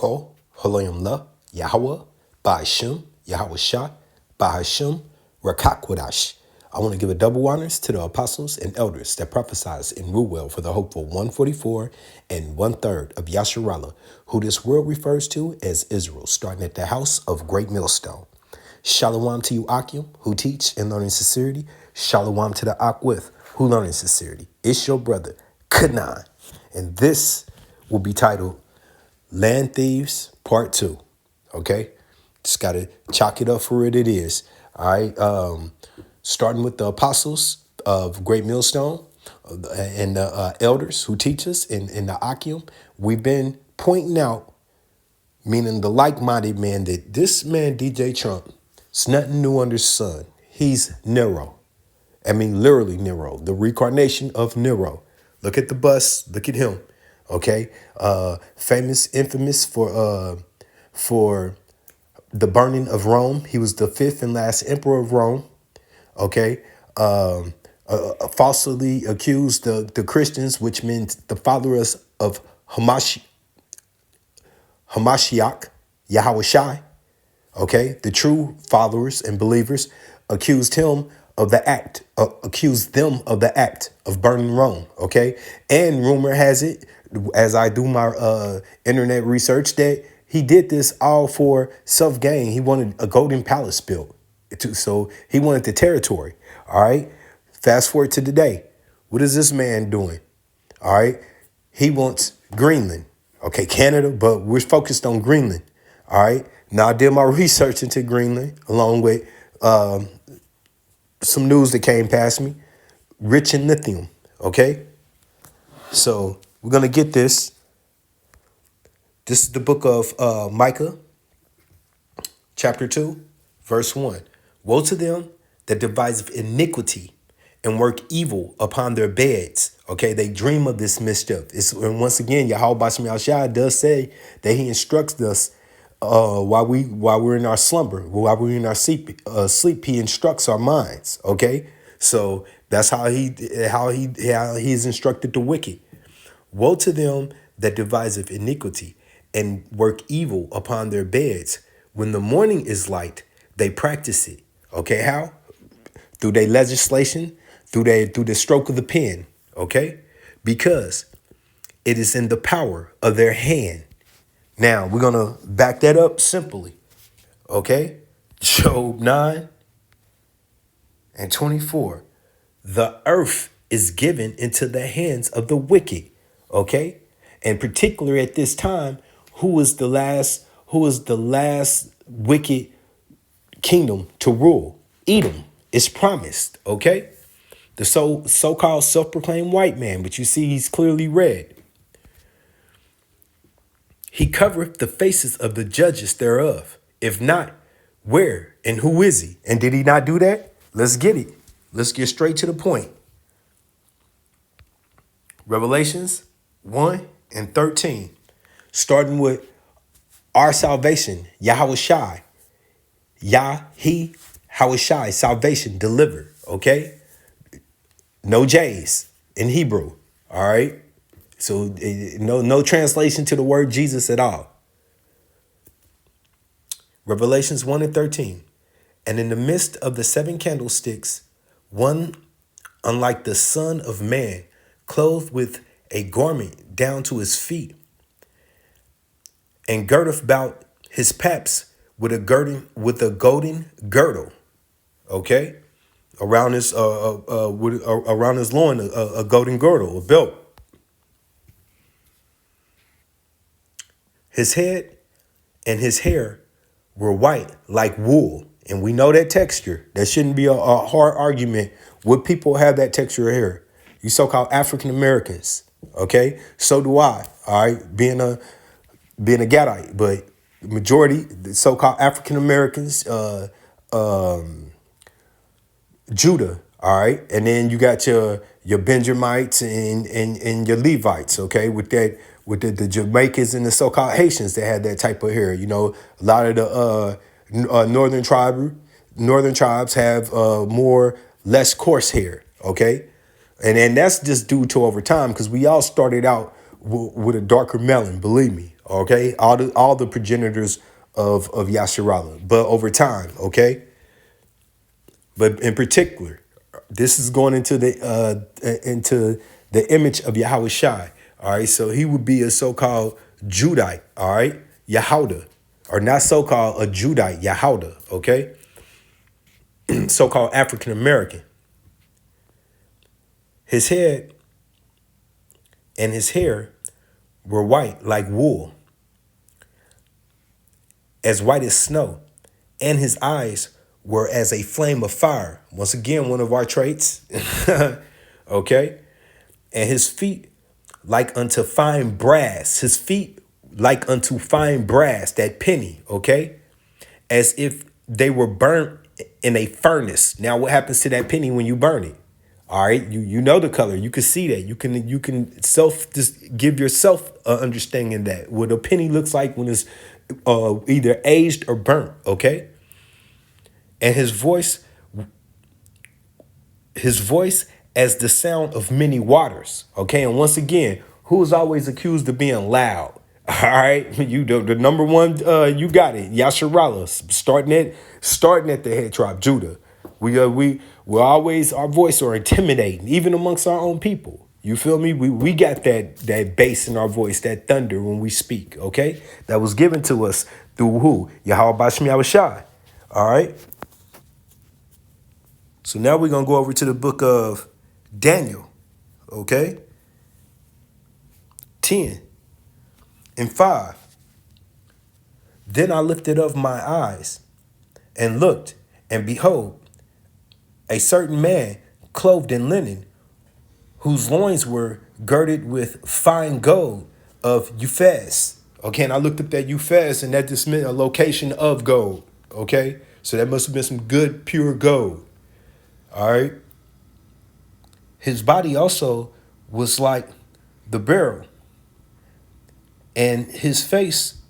Kol, Haloyim La, Yahweh, Ba'ashem, Yahweh Shah, Ba'ashem, Rakakwadash. I want to give a double honors to the apostles and elders that prophesied in Ruel for the hopeful 144 and 1/3 of Yasharallah, who this world refers to as Israel, starting at the house of Great Millstone. Shalom to you, Akim, who teach and learn in sincerity. Shalom to the Akwith, who learn in sincerity. It's your brother, Kanan. And this will be titled Land Thieves Part 2. Okay? Just got to chalk it up for what it is. All right? Starting with the apostles of Great Millstone and the elders who teach us in the Akim, we've been pointing out, meaning the like-minded man, that this man, DJ Trump, it's nothing new under the sun. He's Nero. I mean, literally Nero, the reincarnation of Nero. Look at the bus. Look at him. Okay. Infamous for the burning of Rome. He was the fifth and last emperor of Rome. Okay. Falsely accused the Christians, which meant the followers of Hamashiach, Yahweh Shai. Okay, the true followers and believers accused them of the act of burning Rome. Okay, and rumor has it, as I do my internet research, that he did this all for self-gain. He wanted a golden palace built, so he wanted the territory. All right, fast forward to today. What is this man doing? All right, he wants Greenland. Okay, Canada, but we're focused on Greenland. All right. Now, I did my research into Greenland, along with some news that came past me. Rich in lithium, okay? So we're going to get this. This is the book of Micah, chapter 2, verse 1. Woe to them that devise iniquity and work evil upon their beds. Okay, they dream of this mischief. And once again, Yahweh Basham Yahshua does say that he instructs us while we're in our slumber, while we're in our sleep, he instructs our minds. Okay, so that's how he's instructed the wicked. Woe to them that deviseth iniquity and work evil upon their beds. When the morning is light, they practice it. Okay, how? Through their legislation, through the stroke of the pen. Okay, because it is in the power of their hand. Now, we're going to back that up simply, okay? Job 9 and 24. The earth is given into the hands of the wicked, okay? And particularly at this time, who is the last wicked kingdom to rule? Edom is promised, okay? The so-called self-proclaimed white man, but you see he's clearly red. He covereth the faces of the judges thereof. If not, where and who is he? And did he not do that? Let's get it. Let's get straight to the point. Revelations 1 and 13. Starting with our salvation, Yahweh Shai. Yahweh Shai, salvation delivered. Okay? No J's in Hebrew. All right? So no translation to the word Jesus at all. Revelations 1 and 13. And in the midst of the seven candlesticks, one unlike the Son of Man, clothed with a garment down to his feet, and girdeth about his paps with a golden girdle. Okay? Around his around his loin, a golden girdle, a belt. His head and his hair were white like wool. And we know that texture. That shouldn't be a hard argument. Would people have that texture of hair? You so-called African Americans. Okay. So do I. All right. Being a Gadite. But the majority, the so-called African Americans, Judah. All right. And then you got your Benjamites and your Levites. Okay. With the Jamaicans and the so-called Haitians that had that type of hair. You know, a lot of the northern tribes have less coarse hair. Okay. And that's just due to over time, because we all started out with a darker melon, believe me. Okay, all the progenitors of Yasharala, but over time, okay. But in particular, this is going into the image of Yahweh Shai. All right, so he would be a so-called Judite. All right, Yahuda, or not so-called a Judite, Yahuda. Okay, so-called African American. His head and his hair were white like wool, as white as snow, and his eyes were as a flame of fire. Once again, one of our traits. Okay. And his feet like unto fine brass. His feet like unto fine brass, that penny, okay? As if they were burnt in a furnace. Now, what happens to that penny when you burn it? All right, you know the color. You can see that. You can just give yourself an understanding that what a penny looks like when it's either aged or burnt, okay? And his voice as the sound of many waters. Okay, and once again, who is always accused of being loud? All right, you the number one, you got it, Yasharala, starting at the head tribe, Judah. We're always, our voice are intimidating, even amongst our own people. You feel me? We got that bass in our voice, that thunder when we speak. Okay, that was given to us through who? Yahweh Bashmi Awashai. All right. So now we're going to go over to the book of Daniel, okay? 10:5. Then I lifted up my eyes and looked, and behold, a certain man clothed in linen, whose loins were girded with fine gold of Uphaz. Okay, and I looked up that Uphaz, and that just meant a location of gold, okay? So that must have been some good, pure gold, all right? His body also was like the beryl, and his face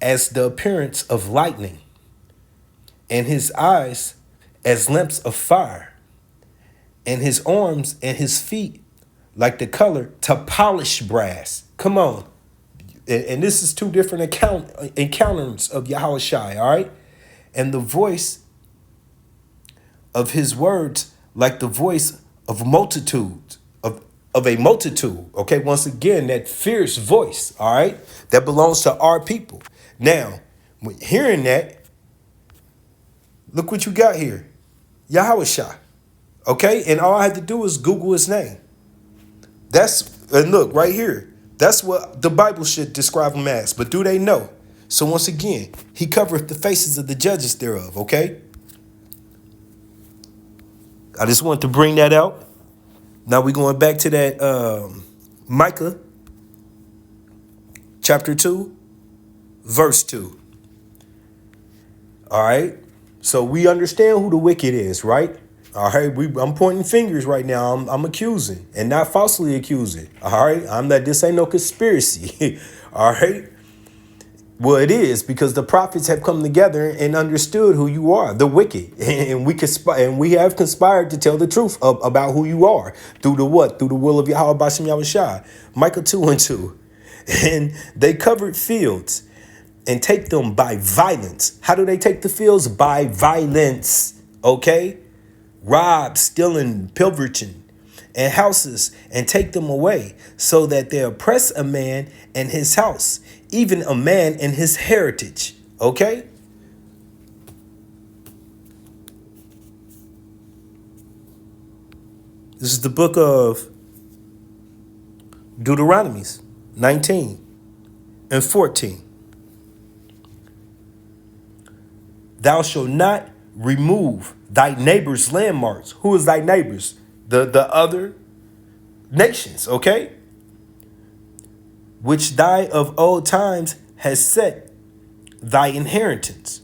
as the appearance of lightning, and his eyes as lamps of fire, and his arms and his feet like the color to polished brass. Come on. And this is two different encounters of Yahweh Shai, all right? And the voice of his words like the voice of multitudes, of a multitude. Okay, once again, that fierce voice, all right, that belongs to our people. Now, when hearing that, look what you got here. Yahweh Shai. Okay, and all I had to do is Google his name. And look, right here. That's what the Bible should describe him as. But do they know? So once again, he covereth the faces of the judges thereof, okay? I just wanted to bring that out. Now we're going back to that Micah chapter 2, verse 2. All right. So we understand who the wicked is, right? All right. I'm pointing fingers right now. I'm accusing and not falsely accusing. All right. This ain't no conspiracy. All right. Well, it is, because the prophets have come together and understood who you are, the wicked, and we have conspired to tell the truth about who you are through the what? Through the will of Yahweh Bashim Yahushai. Micah 2:2. And they covered fields and take them by violence. How do they take the fields? By violence. Okay? Rob, stealing, pilfering, and houses, and take them away, so that they oppress a man and his house, even a man and his heritage. Okay? This is the book of Deuteronomy 19:14. Thou shalt not remove thy neighbor's landmarks. Who is thy neighbors? The other nations, okay? Which thy of old times has set thy inheritance,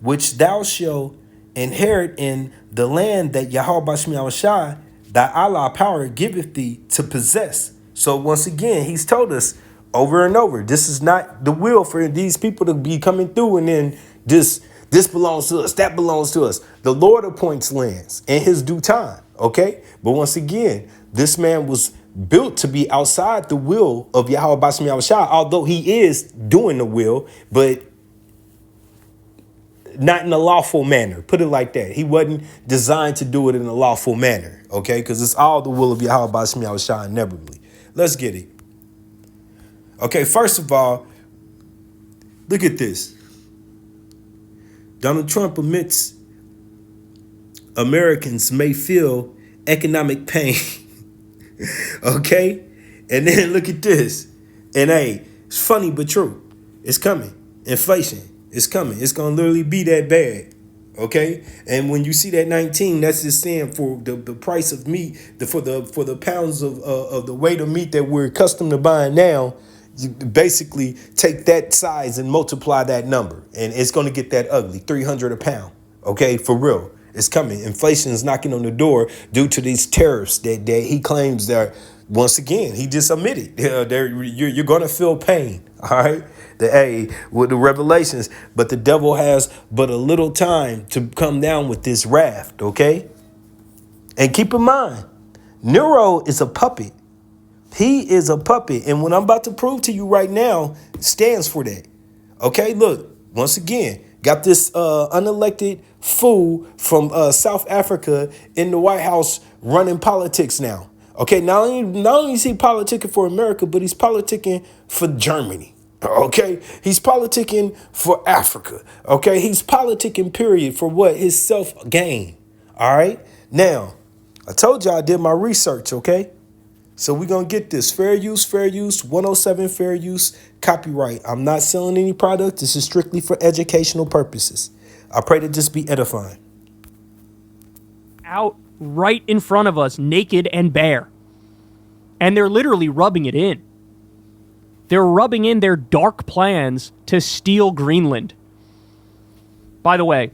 which thou shalt inherit in the land that Yahweh Bashmi Awashai, thy Allah power, giveth thee to possess. So once again, he's told us over and over, this is not the will for these people to be coming through and then this belongs to us, that belongs to us. The Lord appoints lands in his due time, okay? But once again, this man was built to be outside the will of Yahweh Bashem Yahushua, although he is doing the will, but not in a lawful manner. Put it like that. He wasn't designed to do it in a lawful manner, okay? Because it's all the will of Yahweh Bashem Yahushua inevitably. Let's get it. Okay, first of all, look at this. Donald Trump admits Americans may feel economic pain. Okay? And then look at this. And hey, it's funny but true. It's coming. Inflation is coming. It's going to literally be that bad. Okay? And when you see that 19, that's just saying for the price of meat, for the pounds of the weight of meat that we're accustomed to buying now, you basically take that size and multiply that number. And it's going to get that ugly. 300 a pound. Okay? For real. It's coming. Inflation is knocking on the door due to these tariffs that he claims that, once again, he just admitted. You're going to feel pain. All right? With the revelations. But the devil has but a little time to come down with this wrath. Okay? And keep in mind, Nero is a puppet. He is a puppet. And what I'm about to prove to you right now stands for that. Okay? Look, once again, got this unelected fool from South Africa in the White House running politics now. Okay, not only is he politicking for America, but he's politicking for Germany. Okay, he's politicking for Africa. Okay, he's politicking, period, for what? His self-gain. All right, now, I told you I did my research, okay? So we're going to get this. Fair use, 107 fair use, copyright. I'm not selling any product. This is strictly for educational purposes. I pray to just be edifying. Out right in front of us, naked and bare. And they're literally rubbing it in. They're rubbing in their dark plans to steal Greenland. By the way,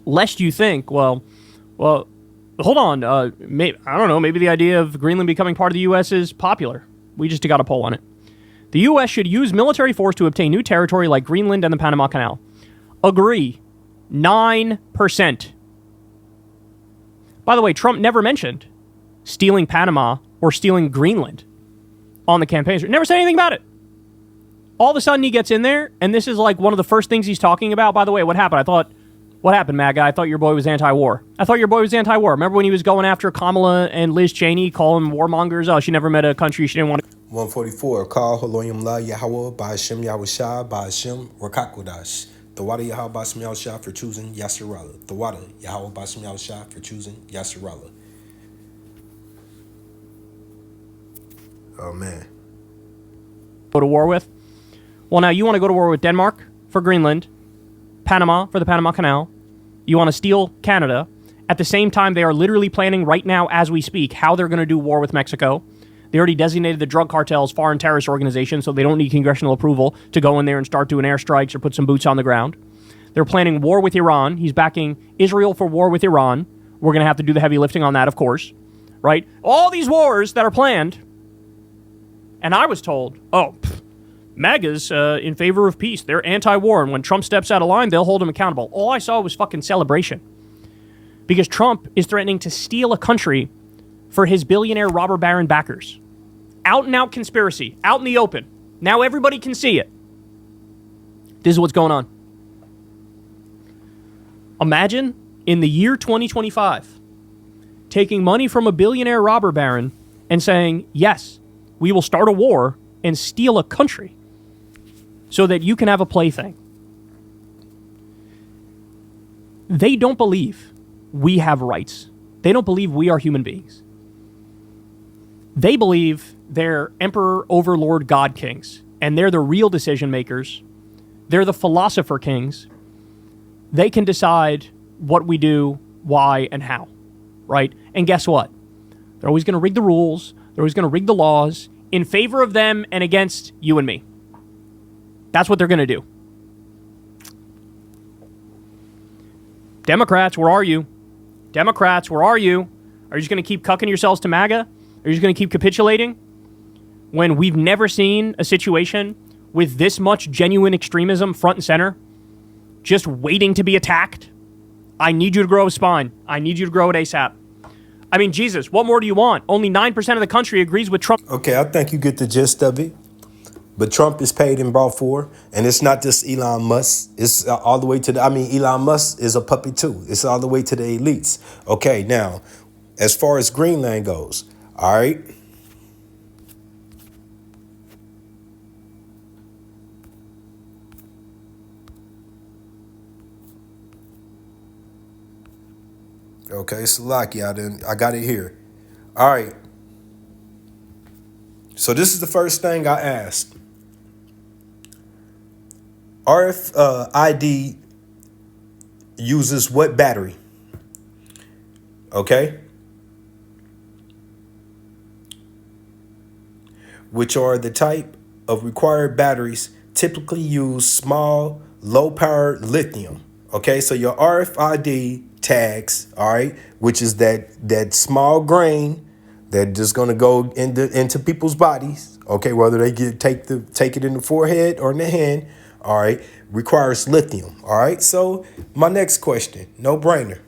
lest you think, well, hold on. I don't know. Maybe the idea of Greenland becoming part of the U.S. is popular. We just got a poll on it. The U.S. should use military force to obtain new territory like Greenland and the Panama Canal. Agree. 9%. By the way, Trump never mentioned stealing Panama or stealing Greenland on the campaign. Never said anything about it. All of a sudden he gets in there, and this is like one of the first things he's talking about. By the way, what happened? What happened, Mad Guy? I thought your boy was anti-war. Remember when he was going after Kamala and Liz Cheney, calling them warmongers? Oh, she never met a country she didn't want to... 144. Call Haloyim La Yahweh Ba'ashem Yahushua Ba'ashem Rakakodash. Tawada Yahweh Ba'ashem Yahushua for choosing Yasserala. Tawada Yahweh Ba'ashem Yahushua for choosing Yasserala. Oh, man. Go to war with? Well, now you want to go to war with Denmark for Greenland, Panama for the Panama Canal. You want to steal Canada. At the same time, they are literally planning right now as we speak how they're going to do war with Mexico. They already designated the drug cartels foreign terrorist organizations, so they don't need congressional approval to go in there and start doing airstrikes or put some boots on the ground. They're planning war with Iran. He's backing Israel for war with Iran. We're going to have to do the heavy lifting on that, of course. Right? All these wars that are planned. And I was told, MAGA's in favor of peace. They're anti-war. And when Trump steps out of line, they'll hold him accountable. All I saw was fucking celebration. Because Trump is threatening to steal a country for his billionaire robber baron backers. Out and out conspiracy. Out in the open. Now everybody can see it. This is what's going on. Imagine in the year 2025 taking money from a billionaire robber baron and saying, yes, we will start a war and steal a country so that you can have a plaything. They don't believe we have rights. They don't believe we are human beings. They believe they're emperor, overlord, god kings, and they're the real decision makers. They're the philosopher kings. They can decide what we do, why, and how, right? And guess what? They're always going to rig the rules. They're always going to rig the laws in favor of them and against you and me. That's what they're going to do. Democrats, where are you? Democrats, where are you? Are you just going to keep cucking yourselves to MAGA? Are you just going to keep capitulating? When we've never seen a situation with this much genuine extremism front and center, just waiting to be attacked? I need you to grow a spine. I need you to grow it ASAP. I mean, Jesus, what more do you want? Only 9% of the country agrees with Trump. Okay, I think you get the gist of it. But Trump is paid and brought for, and it's not just Elon Musk. It's all the way to the. I mean, Elon Musk is a puppet too. It's all the way to the elites. Okay, now, as far as Greenland goes, all right. Okay, Salakia, I got it here. All right. So this is the first thing I asked. RFID uses what battery? Okay. Which are the type of required batteries typically use small, low power lithium. Okay, so your RFID tags, all right, which is that small grain that just gonna go into people's bodies, okay, whether they take it in the forehead or in the hand, all right, requires lithium. All right. So my next question, no brainer.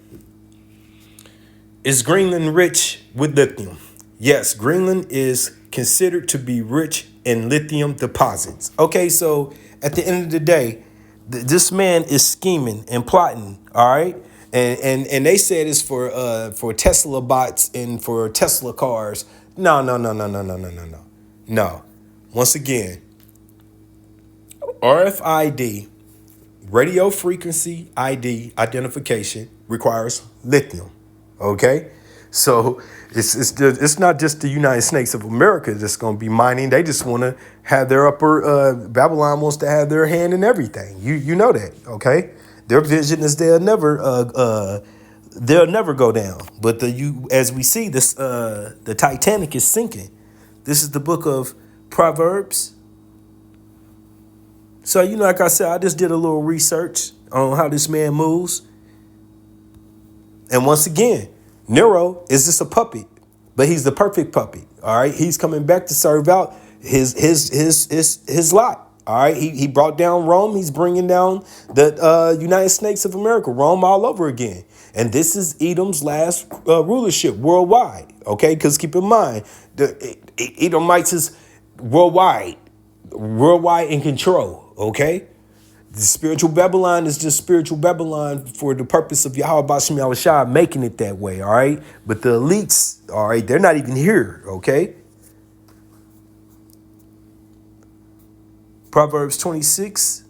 Is Greenland rich with lithium? Yes, Greenland is considered to be rich in lithium deposits. Okay, so at the end of the day, this man is scheming and plotting, all right? And they said it's for Tesla bots and for Tesla cars. No, no, no, no, no, no, no, no, no. No. Once again, RFID, radio frequency ID identification, requires lithium. Okay, so it's not just the United States of America that's going to be mining. They just want to have their upper Babylon wants to have their hand in everything. You know that. Okay, their vision is they'll never go down. But as we see this, the Titanic is sinking. This is the book of Proverbs. So, like I said, I just did a little research on how this man moves. And once again, Nero is just a puppet, but he's the perfect puppet. All right. He's coming back to serve out his lot. All right. He brought down Rome. He's bringing down the United States of America, Rome all over again. And this is Edom's last rulership worldwide. OK, because keep in mind, the Edomites is worldwide in control. OK. The spiritual Babylon is just spiritual Babylon for the purpose of Yahweh Bashim Yahushua making it that way, all right? But the elites, all right, they're not even here, okay? Proverbs 26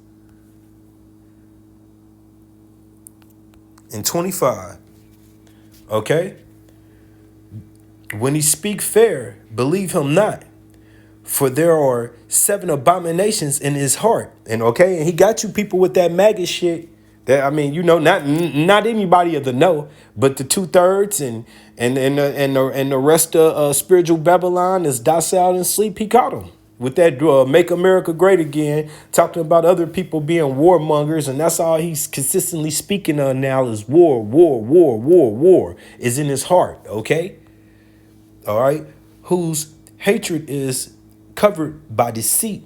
and 25, okay? When he speak fair, believe him not. For there are 7 abominations in his heart. And okay, and he got you people with that maggot shit. That I mean, not anybody of the know, but the 2/3 and the rest of spiritual Babylon is docile and sleep. He caught them with that "Make America Great Again," talking about other people being warmongers, and that's all he's consistently speaking on now is war, war, war, war, war is in his heart. Okay, all right, whose hatred is covered by deceit.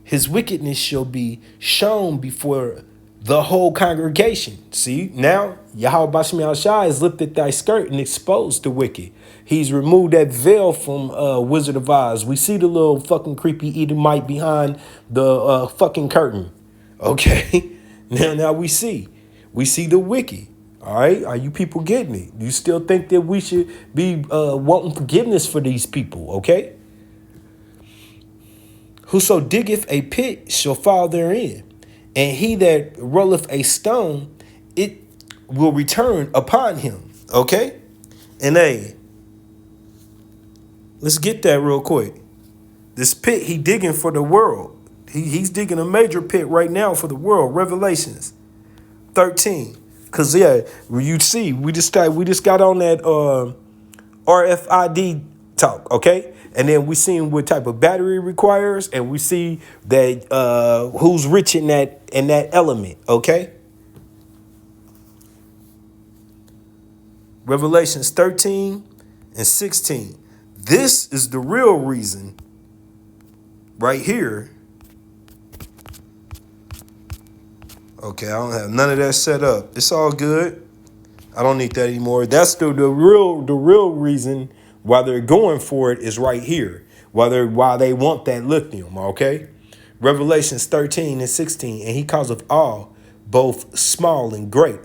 His wickedness shall be shown before the whole congregation. See, now Yahweh Bashim Yahushua has lifted thy skirt and exposed the wicked. He's removed that veil from Wizard of Oz. We see the little fucking creepy Edomite behind the fucking curtain. Okay, now we see the wicked. All right, are you people getting it? You still think that we should be wanting forgiveness for these people? Okay. Whoso diggeth a pit shall fall therein, and he that rolleth a stone, it will return upon him. Okay? And hey, let's get that real quick. This pit he digging for the world. He's digging a major pit right now for the world. Revelations 13. Cause yeah, you see, we just got on that RFID talk, okay? And then we seen what type of battery it requires, and we see that who's rich in that element, okay? Revelations 13 and 16. This is the real reason right here. Okay, I don't have none of that set up. It's all good. I don't need that anymore. That's the real reason why they're going for it is right here. Why they want that lithium, okay? Revelations 13 and 16, and he causeth all, both small and great,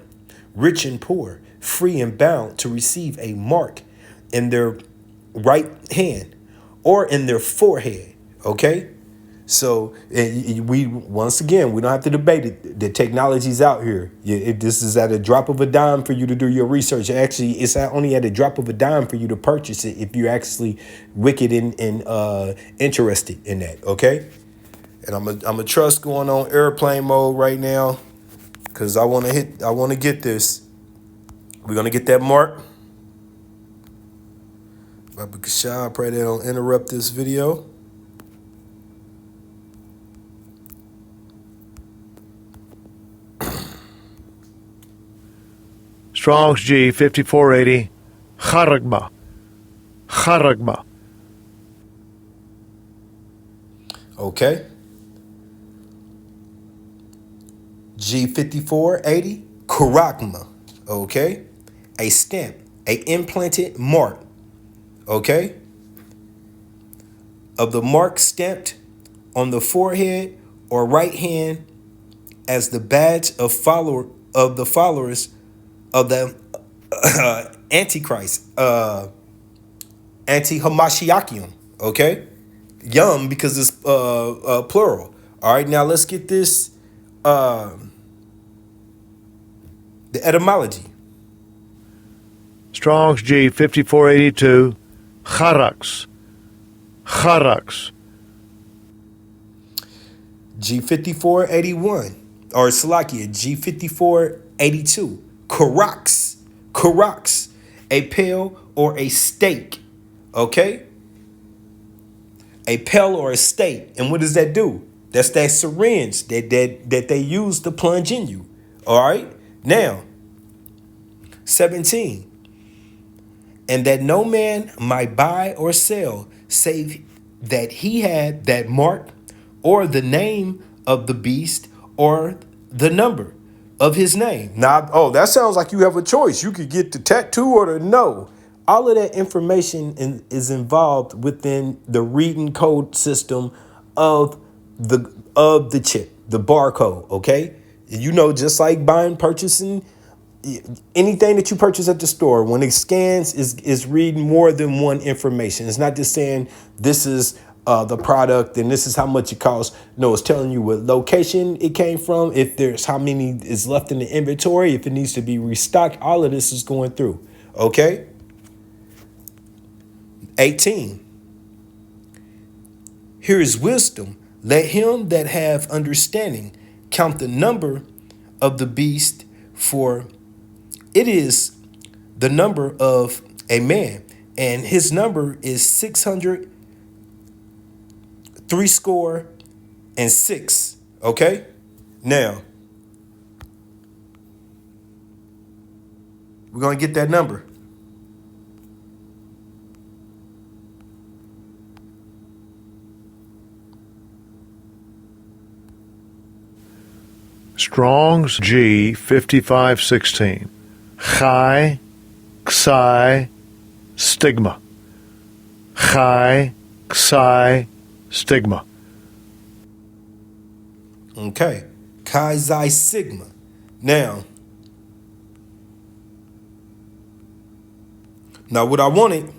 rich and poor, free and bound, to receive a mark in their right hand or in their forehead, okay? So we once again, we don't have to debate it. The technology's out here. This is at a drop of a dime for you to do your research. Actually, it's only at a drop of a dime for you to purchase it if you're actually wicked and interested in that. Okay, and I'm a trust going on airplane mode right now because I want to get this. We're gonna get that mark. Baba Kasha, I pray they don't interrupt this video. Strong's G 5480, Charagma. Charagma. Okay. G5480, Karakma. Okay. A stamp, a implanted mark. Okay. Of the mark stamped on the forehead or right hand as the badge of the followers of the Antichrist, anti-Hamashiachium. Okay. Yum, because it's plural. All right, now let's get this the etymology. Strong's G 5482, Charax. Charax. G5481 or Salakia G5482. Karax. Karax. A pail or a stake. Okay? A pail or a stake. And what does that do? That's that syringe that they use to plunge in you. All right? Now, 17. And that no man might buy or sell save that he had that mark or the name of the beast or the number of his name. Now, oh, that sounds like you have a choice. You could get the tattoo or the no. All of that information is involved within the reading code system of the chip, the barcode, okay? You know, just like purchasing anything that you purchase at the store, when it scans, is reading more than one information. It's not just saying this is the product and this is how much it costs. No, it's telling you what location it came from, if there's how many is left in the inventory, if it needs to be restocked. All of this is going through. Okay. 18. Here is wisdom. Let him that have understanding count the number of the beast, for it is the number of a man, and his number is 600 and 6. Okay? Now, we're going to get that number. Strong's G 5516, Chi, Xi, Stigma. Chi, Xi, Stigma. Okay. Chi Xi Sigma. Now what I'm going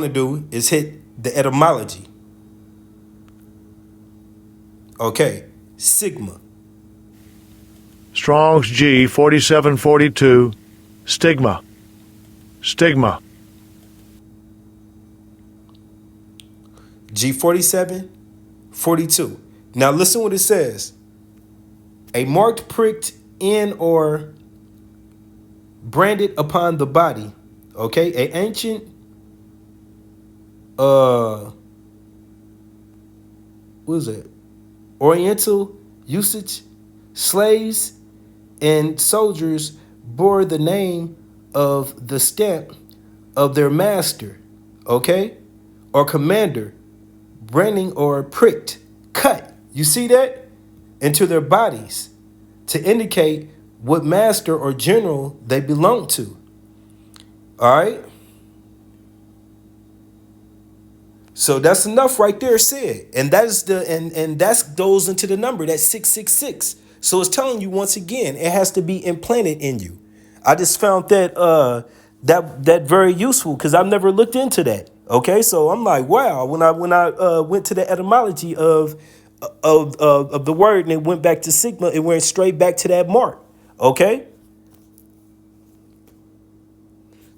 to do is hit the etymology. Okay. Sigma. Strong's G 4742, Stigma. Stigma. G4742. Now listen what it says. A mark pricked in or branded upon the body. Okay, a ancient what is it? Oriental usage. Slaves and soldiers bore the name of the stamp of their master, okay, or commander, branding or pricked, cut. You see that? Into their bodies to indicate what master or general they belong to. All right. So that's enough right there said. And that is and that goes into the number, that's 666. So it's telling you once again, it has to be implanted in you. I just found that that very useful because I've never looked into that. Okay, so I'm like, wow, when I went to the etymology of the word and it went back to sigma, it went straight back to that mark. Okay?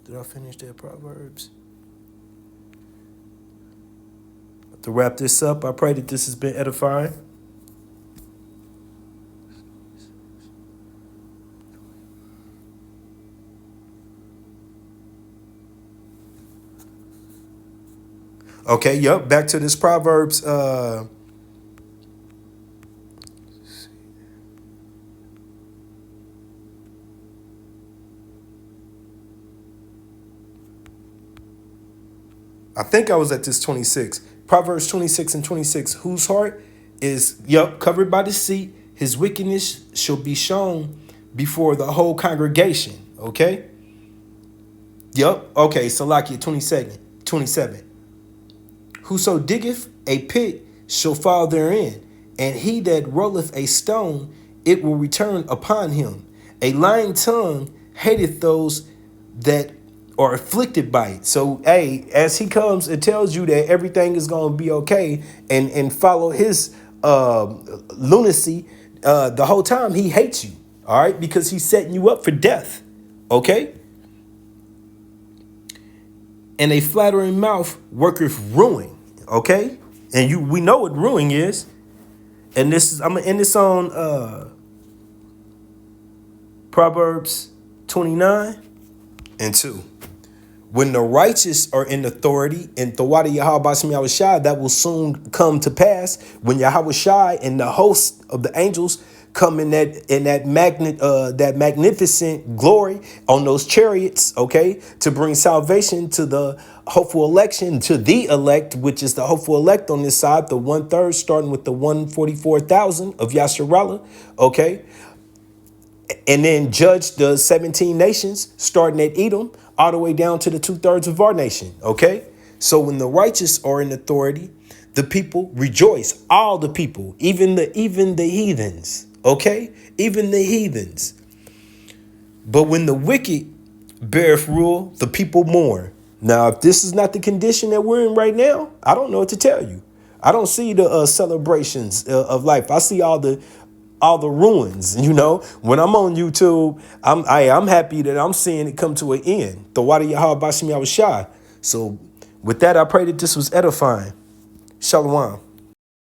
Did I finish that Proverbs? To wrap this up, I pray that this has been edifying. Okay, yep, back to this Proverbs. I think I was at this 26. Proverbs 26 and 26. Whose heart is, yep, covered by deceit. His wickedness shall be shown before the whole congregation. Okay? Yep. Okay, Salakia 27. Whoso diggeth a pit shall fall therein, and he that rolleth a stone, it will return upon him. A lying tongue hateth those that are afflicted by it. So, hey, as he comes and tells you that everything is going to be okay, and follow his lunacy, the whole time he hates you, all right, because he's setting you up for death, okay? And a flattering mouth worketh ruin, okay? And we know what ruin is. And this is, I'm gonna end this on Proverbs 29 and 2. When the righteous are in authority in Thawada Yahweh Bashem Yahushai, that will soon come to pass when Yahweh Shai and the host of the angels come in that magnificent glory on those chariots, okay, to bring salvation to the hopeful election, to the elect, which is the hopeful elect on this side, the 1/3, starting with the 144,000 of Yasharallah, okay, and then judge the 17 nations, starting at Edom, all the way down to the 2/3 of our nation, okay? So when the righteous are in authority, the people rejoice, all the people, even the heathens, okay? Even the heathens. But when the wicked beareth rule, the people mourn. Now, if this is not the condition that we're in right now, I don't know what to tell you. I don't see the celebrations of life. I see all the ruins, you know. When I'm on YouTube, I'm happy that I'm seeing it come to an end. The Wadi Yahweh Bashim Yahushai. So with that, I pray that this was edifying. Shalom.